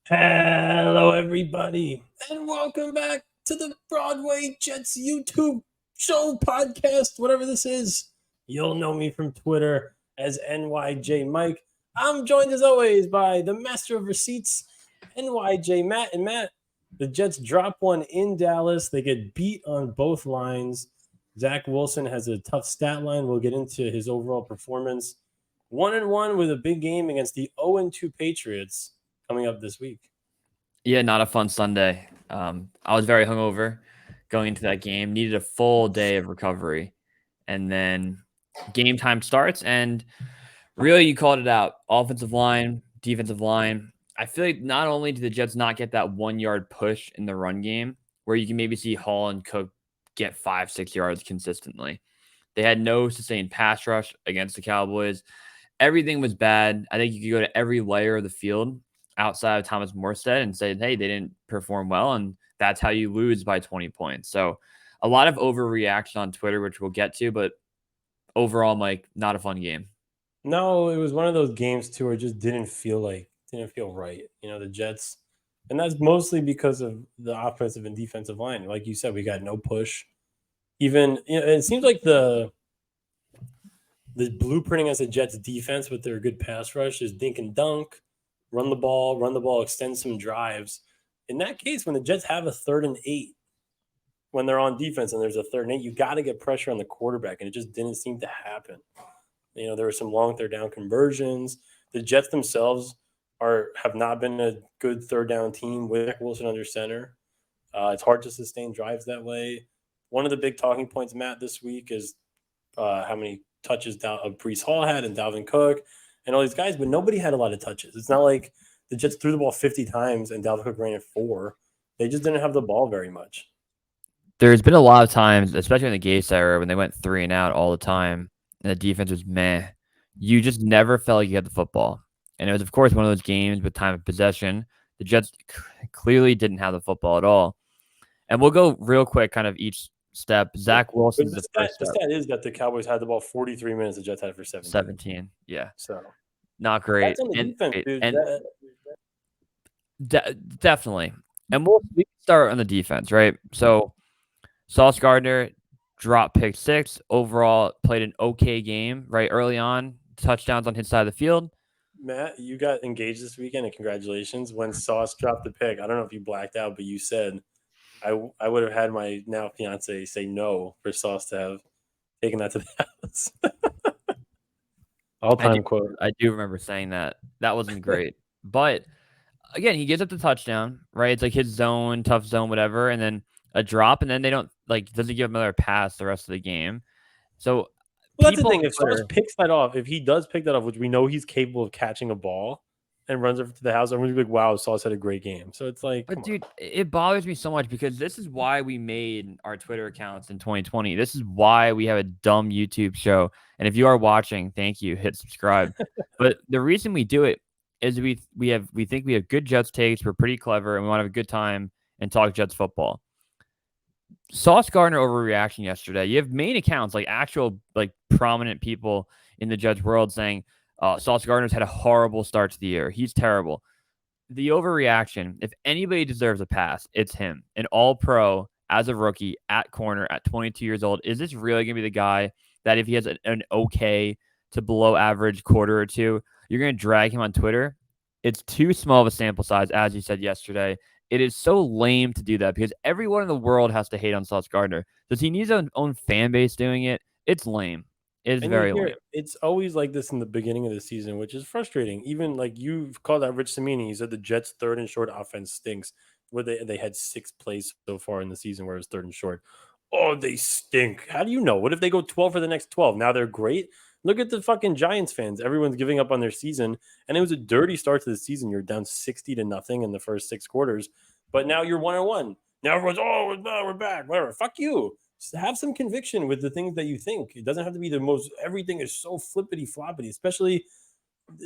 Hello, everybody, and welcome back to the Broadway Jets YouTube show podcast, whatever this is. You'll know me from Twitter as NYJ Mike. I'm joined as always by the master of receipts, NYJ Matt. And Matt, the Jets drop one in Dallas. They get beat on both lines. Zach Wilson has a tough stat line. We'll get into his overall performance. 1-1 with a big game against the 0-2 Patriots coming up this week. Yeah, not a fun Sunday. I was very hungover going into that game, needed a full day of recovery. And then game time starts, and really, you called it out. Offensive line, defensive line. I feel like not only do the Jets not get that 1 yard push in the run game, where you can maybe see Hall and Cook get 5-6 yards consistently, they had no sustained pass rush against the Cowboys. Everything was bad. I think you could go to every layer of the field outside of Thomas Morstead and say, hey, they didn't perform well, and that's how you lose by 20 points. So a lot of overreaction on Twitter, which we'll get to, but overall, Mike, not a fun game. No, it was one of those games too where it just didn't feel right. The Jets, and that's mostly because of the offensive and defensive line. Like you said, we got no push. Even it seems like the blueprinting as a Jets defense with their good pass rush is dink and dunk, run the ball, extend some drives. In that case, when the Jets have a 3rd and 8, when they're on defense and there's a 3rd and 8, you got to get pressure on the quarterback, and it just didn't seem to happen. There were some long 3rd down conversions. The Jets themselves have not been a good 3rd down team with Zach Wilson under center. It's hard to sustain drives that way. One of the big talking points, Matt, this week is how many touches Breece Hall had and Dalvin Cook and all these guys, but nobody had a lot of touches. It's not like the Jets threw the ball 50 times and Dalvin Cook ran it 4. They just didn't have the ball very much. There's been a lot of times, especially in the Gase era, when they went 3 and out all the time, and the defense was meh. You just never felt like you had the football. And it was, of course, one of those games with time of possession. The Jets clearly didn't have the football at all. And we'll go real quick, kind of each step. Zach Wilson is the first The step. stat is that the Cowboys had the ball 43 minutes. The Jets had it for 17. 17, yeah. So not great. that's on the defense, dude. Definitely. And we can start on the defense, right? So Sauce Gardner dropped pick 6. Overall, played an okay game, right? Early on, touchdowns on his side of the field. Matt, you got engaged this weekend, and congratulations. When Sauce dropped the pick, I don't know if you blacked out, but you said I would have had my now fiance say no for Sauce to have taken that to the house. All-time quote. I do remember saying that. That wasn't great. But again, he gives up the touchdown, right? It's like his zone, tough zone, whatever, and then a drop, and then they don't doesn't give him another pass the rest of the game. So that's the thing. If Sauce picks that off, if he does pick that off, which we know he's capable of catching a ball and runs it to the house, I'm going to be like, wow, Sauce had a great game. So it's like, but dude, it bothers me so much because this is why we made our Twitter accounts in 2020. This is why we have a dumb YouTube show. And if you are watching, thank you, hit subscribe. But the reason we do it is we think we have good Jets takes. We're pretty clever, and we want to have a good time and talk Jets football. Sauce Gardner overreaction yesterday. You have main accounts, like actual prominent people in the Jets world saying Sauce Gardner's had a horrible start to the year. He's terrible. The overreaction, if anybody deserves a pass, it's him. An all-pro as a rookie at corner at 22 years old. Is this really going to be the guy that if he has an okay to below average quarter or two, you're going to drag him on Twitter? It's too small of a sample size, as you said yesterday. It is so lame to do that because everyone in the world has to hate on Sauce Gardner. Does he need his own fan base doing it? It's lame. It's very lame. It's always like this in the beginning of the season, which is frustrating. Even like you've called out Rich Cimini, he said the Jets' 3rd and short offense stinks. Where they had 6 plays so far in the season where it was 3rd and short. Oh, they stink. How do you know? What if they go 12 for the next 12? Now they're great. Look at the fucking Giants fans. Everyone's giving up on their season, and it was a dirty start to the season. You're down 60-0 in the first 6 quarters, but now you're 1-1. Now everyone's we're back. Whatever. Fuck you. Just have some conviction with the things that you think. It doesn't have to be the most. Everything is so flippity floppity, especially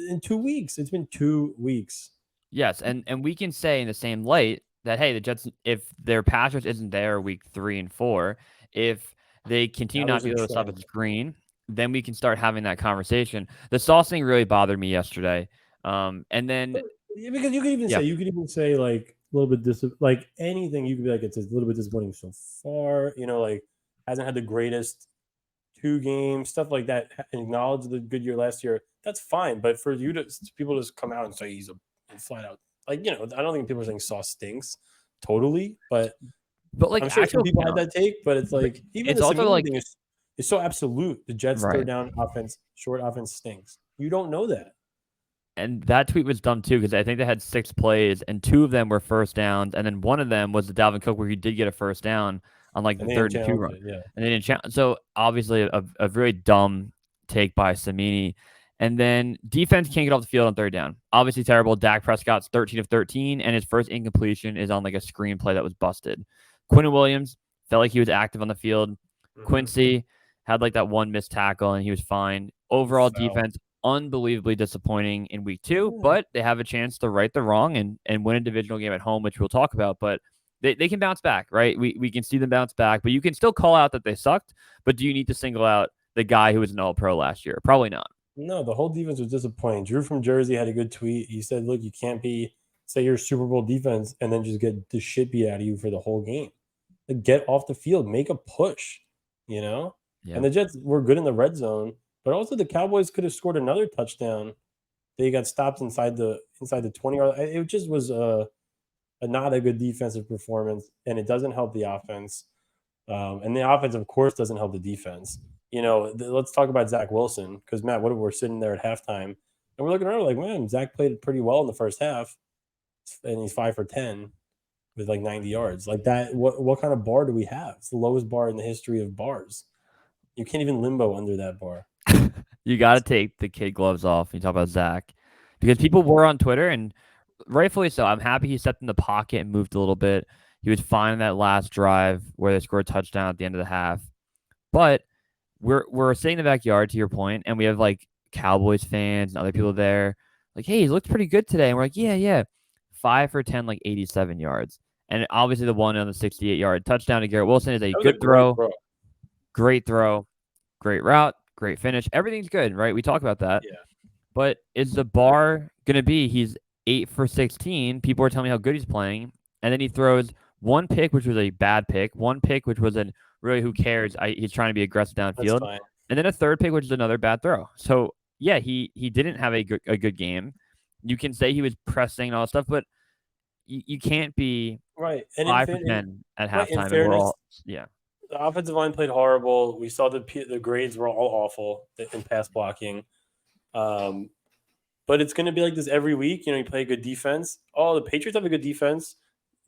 in 2 weeks. It's been 2 weeks. Yes, and we can say in the same light that hey, the Jets, if their pass rush isn't there week 3 and 4, if they continue not to be able to stop the screen, then we can start having that conversation. The Sauce thing really bothered me yesterday. And then Yeah, because you could even say like a little bit like anything. You could be like it's a little bit disappointing so far. Like hasn't had the greatest 2 games, stuff like that. Acknowledge the good year last year. That's fine. But for you to people to just come out and say he's a flat out like I don't think people are saying Sauce stinks totally, but But like I'm sure some actual people had count, that take. But it's but like even it's the also Samini like thing is so absolute. The Jets third right. down offense, short offense stinks. You don't know that. And that tweet was dumb too because I think they had 6 plays and 2 of them were first downs, and then one of them was the Dalvin Cook where he did get a first down on like the And they didn't 3rd and 2 challenge run, it. Yeah. and they didn't challenge. So obviously a very dumb take by Samini. And then defense can't get off the field on 3rd down. Obviously terrible. Dak Prescott's 13 of 13, and his first incompletion is on like a screenplay that was busted. Quinn Williams felt like he was active on the field. Quincy had like that one missed tackle and he was fine. Overall Foul. defense unbelievably disappointing in week 2, but they have a chance to right the wrong and win a divisional game at home, which we'll talk about. But they can bounce back, right? We can see them bounce back, but you can still call out that they sucked. But do you need to single out the guy who was an All-Pro last year? Probably not. No, the whole defense was disappointing. Drew from Jersey had a good tweet. He said, "Look, you can't say you're a Super Bowl defense and then just get the shit beat out of you for the whole game. Like, get off the field, make a push, you know." Yeah. And the Jets were good in the red zone, but also the Cowboys could have scored another touchdown. They got stopped inside the 20-yard. It just was a not a good defensive performance, and it doesn't help the offense. And the offense, of course, doesn't help the defense. Let's talk about Zach Wilson because Matt, what if we're sitting there at halftime and we're looking around like, man, Zach played pretty well in the first half, and he's 5 for 10 with like 90 yards. Like that, what kind of bar do we have? It's the lowest bar in the history of bars. You can't even limbo under that bar. You got to take the kid gloves off when you talk about Zach because people were on Twitter, and rightfully so. I'm happy he stepped in the pocket and moved a little bit. He was fine in that last drive where they scored a touchdown at the end of the half. But we're sitting in the backyard, to your point, and we have like Cowboys fans and other people there. Like, hey, he looked pretty good today. And we're like, yeah. 5 for 10, like 87 yards. And obviously the one on the 68-yard touchdown to Garrett Wilson is a good throw. Great throw, great route, great finish. Everything's good, right? We talk about that. Yeah. But is the bar going to be he's 8 for 16? People are telling me how good he's playing. And then he throws one pick, which was a bad pick, one pick, which was a really who cares? He's trying to be aggressive downfield. And then a third pick, which is another bad throw. So, yeah, he didn't have a good game. You can say he was pressing and all that stuff, but you can't be right. And 5 for 10 at halftime. In fairness, yeah. The offensive line played horrible. We saw the grades were all awful in pass blocking. But it's going to be like this every week. You play a good defense. Oh, the Patriots have a good defense.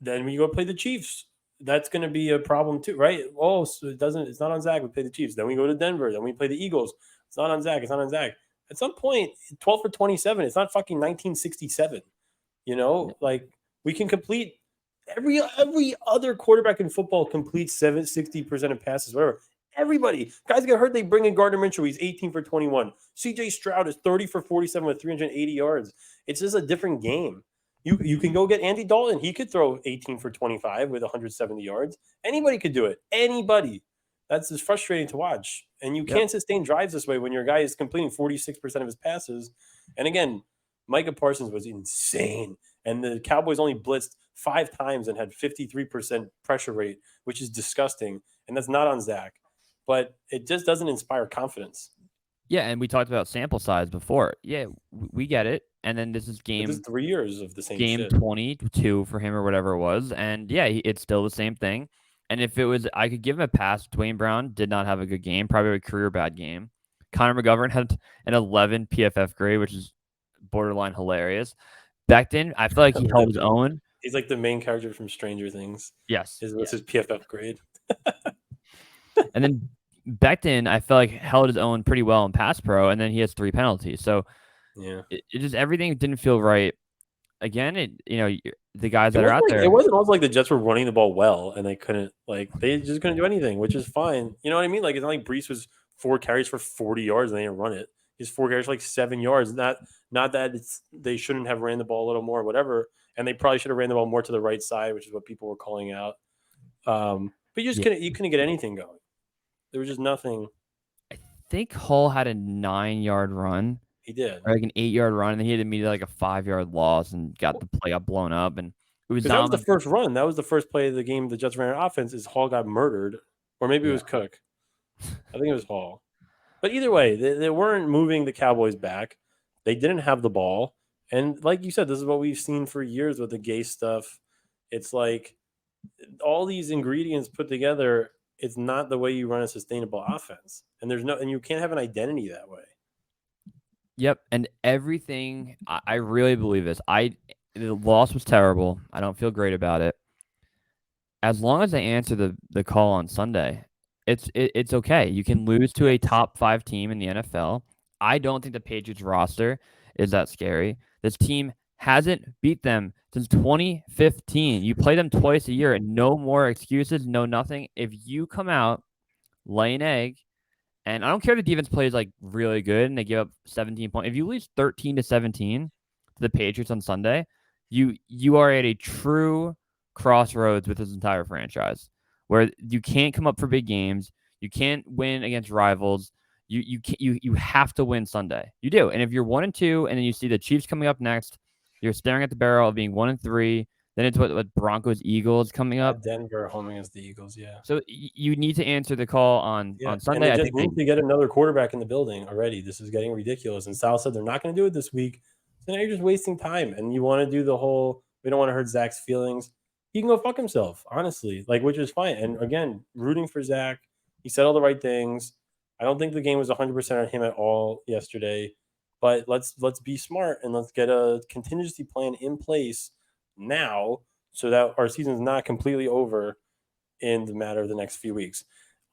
Then we go play the Chiefs. That's going to be a problem too, right? Oh, so it's not on Zach. We play the Chiefs. Then we go to Denver. Then we play the Eagles. It's not on Zach. It's not on Zach. At some point, 12 for 27. It's not fucking 1967. Like we can complete every other quarterback in football completes 60% of passes, whatever. Everybody, guys get hurt. They bring in Gardner Minshew. He's 18 for 21. CJ Stroud is 30 for 47 with 380 yards. It's just a different game. You can go get Andy Dalton. He could throw 18 for 25 with 170 yards. Anybody could do it. Anybody. That's just frustrating to watch. And you can't sustain drives this way when your guy is completing 46% of his passes. And again, Micah Parsons was insane. And the Cowboys only blitzed 5 times and had 53% pressure rate, which is disgusting. And that's not on Zach. But it just doesn't inspire confidence. Yeah, and we talked about sample size before. Yeah, we get it. And then this is This is 3 years of the same game shit. 22 for him or whatever it was. And yeah, it's still the same thing. And if it was, I could give him a pass. Dwayne Brown did not have a good game, probably a career bad game. Connor McGovern had an 11 PFF grade, which is borderline hilarious. Becton, I feel like he held his own. He's like the main character from Stranger Things. Yes. His PFF grade. And then Becton, I feel like held his own pretty well in pass pro, and then he has 3 penalties. So yeah, it just everything didn't feel right. Again, the guys that are out there. It wasn't also like the Jets were running the ball well and they just couldn't do anything, which is fine. You know what I mean? Like it's not like Brees was 4 carries for 40 yards and they didn't run it. He's 4 carries for like 7 yards. Not that they shouldn't have ran the ball a little more, whatever. And they probably should have ran the ball more to the right side, which is what people were calling out. But you couldn't get anything going. There was just nothing. I think Hull had a 9-yard run. He did. or like an 8-yard run, and then he had immediately like a 5-yard loss and got the play got blown up. And it was Because that was the dominant. first run. That was the first play of the game. The Jets ran an offense. Is Hall got murdered, or maybe it was Cook. I think it was Hall. But either way, they weren't moving the Cowboys back. They didn't have the ball, and like you said, this is what we've seen for years with the Gase stuff. It's like all these ingredients put together. It's not the way you run a sustainable offense, and you can't have an identity that way. Yep, and everything. I really believe this. The loss was terrible. I don't feel great about it. As long as they answer the call on Sunday, it's okay. You can lose to a top 5 team in the NFL. I don't think the Patriots roster is that scary. This team hasn't beat them since 2015. You play them twice a year, and no more excuses, no nothing. If you come out, lay an egg, and I don't care if the defense plays like really good and they give up 17 points. If you lose 13-17 to the Patriots on Sunday, you are at a true crossroads with this entire franchise where you can't come up for big games. You can't win against rivals. You have to win Sunday. You do. And if you're 1-2 and then you see the Chiefs coming up next, you're staring at the barrel of being 1-3. Then it's what Broncos, Eagles coming up. Denver home against the Eagles, yeah. So you need to answer the call on Sunday. And they just need to get another quarterback in the building already. This is getting ridiculous. And Sal said they're not going to do it this week. So now you're just wasting time. And you want to do the whole, we don't want to hurt Zach's feelings. He can go fuck himself, honestly, which is fine. And again, rooting for Zach. He said all the right things. I don't think the game was 100% on him at all yesterday. But let's be smart and let's get a contingency plan in place now so that our season is not completely over in the matter of the next few weeks.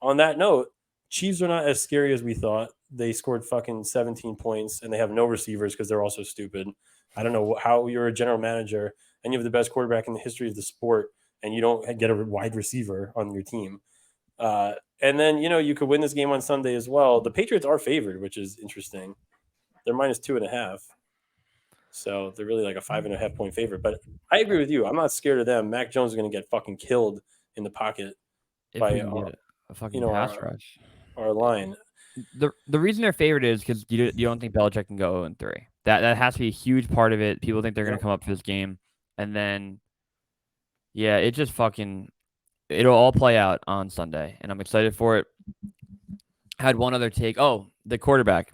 On that note, Chiefs are not as scary as we thought. They scored fucking 17 points and they have no receivers because they're also stupid. I don't know how you're a general manager and you have the best quarterback in the history of the sport and you don't get a wide receiver on your team. And then, you could win this game on Sunday as well. The Patriots are favored, which is interesting. They're -2.5. So they're really like a 5.5 point favorite. But I agree with you. I'm not scared of them. Mac Jones is going to get fucking killed in the pocket by a fucking pass rush. Our line. The reason they're favored is because you don't think Belichick can go 0-3. That has to be a huge part of it. People think they're going to come up for this game. And then, yeah, it just it'll all play out on Sunday. And I'm excited for it. I had one other take. Oh, the quarterback.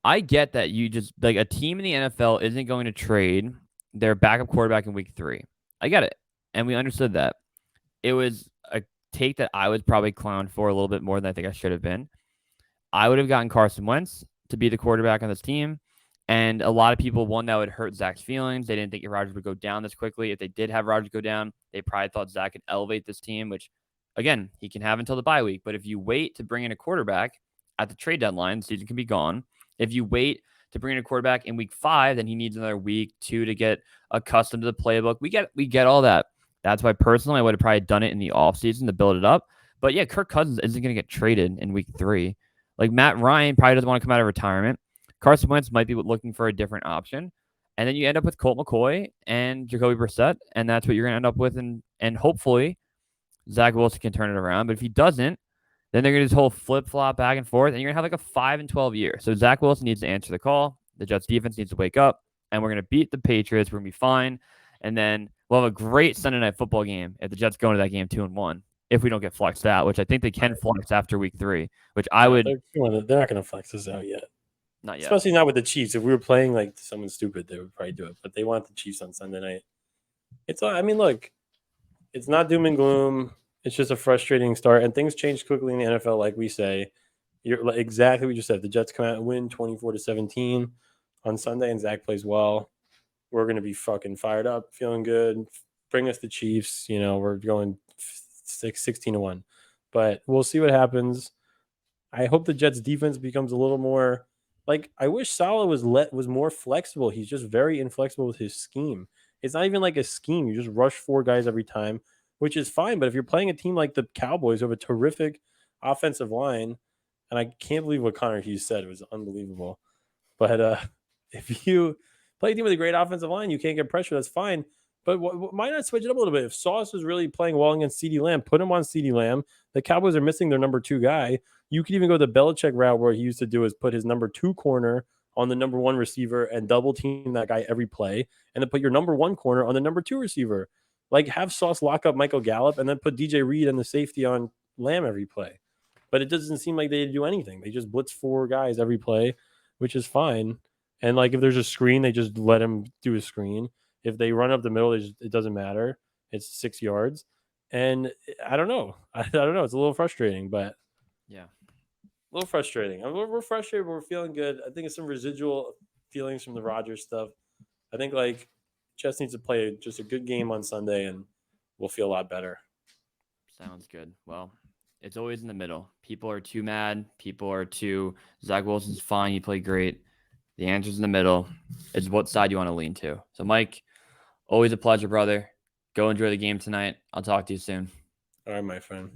I get that you just like a team in the NFL isn't going to trade their backup quarterback in week 3. I get it. And we understood that. It was a take that I was probably clowned for a little bit more than I think I should have been. I would have gotten Carson Wentz to be the quarterback on this team. And a lot of people, that would hurt Zach's feelings. They didn't think Rodgers would go down this quickly. If they did have Rodgers go down, they probably thought Zach could elevate this team, which, again, he can have until the bye week. But if you wait to bring in a quarterback at the trade deadline, the season can be gone. If you wait to bring in a quarterback in week 5, then he needs another week 2 to get accustomed to the playbook. We get all that. That's why personally I would have probably done it in the offseason to build it up. But yeah, Kirk Cousins isn't going to get traded in week 3. Like Matt Ryan probably doesn't want to come out of retirement. Carson Wentz might be looking for a different option. And then you end up with Colt McCoy and Jacoby Brissett, and that's what you're going to end up with. And hopefully Zach Wilson can turn it around. But if he doesn't, then they're going to do this whole flip-flop back and forth, and you're going to have like a 5-12 year. So Zach Wilson needs to answer the call. The Jets defense needs to wake up, and we're going to beat the Patriots. We're going to be fine. And then we'll have a great Sunday night football game if the Jets go into that game 2-1, if we don't get flexed out, which I think they can flex after week 3, which I would. They're not going to flex us out yet. Not yet. Especially not with the Chiefs. If we were playing like someone stupid, they would probably do it. But they want the Chiefs on Sunday night. Look, it's not doom and gloom. It's just a frustrating start, and things change quickly in the NFL, like we say. You're exactly what you said. The Jets come out and win 24-17 on Sunday, and Zach plays well. We're going to be fucking fired up, feeling good. Bring us the Chiefs. We're going 16-1. But we'll see what happens. I hope the Jets defense becomes a little more I wish Saleh was more flexible. He's just very inflexible with his scheme. It's not even like a scheme. You just rush 4 guys every time, which is fine. But if you're playing a team like the Cowboys who have a terrific offensive line, and I can't believe what Connor Hughes said. It was unbelievable. But if you play a team with a great offensive line, you can't get pressure. That's fine. But why not switch it up a little bit? If Sauce is really playing well against CeeDee Lamb, put him on CeeDee Lamb. The Cowboys are missing their number 2 guy. You could even go the Belichick route where he used to do is put his number 2 corner on the number 1 receiver and double team that guy every play, and then put your number 1 corner on the number 2 receiver. Like, have Sauce lock up Michael Gallup and then put DJ Reed and the safety on Lamb every play. But it doesn't seem like they do anything. They just blitz 4 guys every play, which is fine. And like, if there's a screen, they just let him do a screen. If they run up the middle, it doesn't matter. It's 6 yards. And I don't know. I don't know. It's a little frustrating, but Yeah. a little frustrating. We're frustrated, but we're feeling good. I think it's some residual feelings from the Rodgers stuff. I think like Jets needs to play just a good game on Sunday, and we'll feel a lot better. Sounds good. Well, it's always in the middle. People are too mad. People are too, Zach Wilson's fine. You play great. The answer's in the middle. It's what side you want to lean to. So, Mike, always a pleasure, brother. Go enjoy the game tonight. I'll talk to you soon. All right, my friend.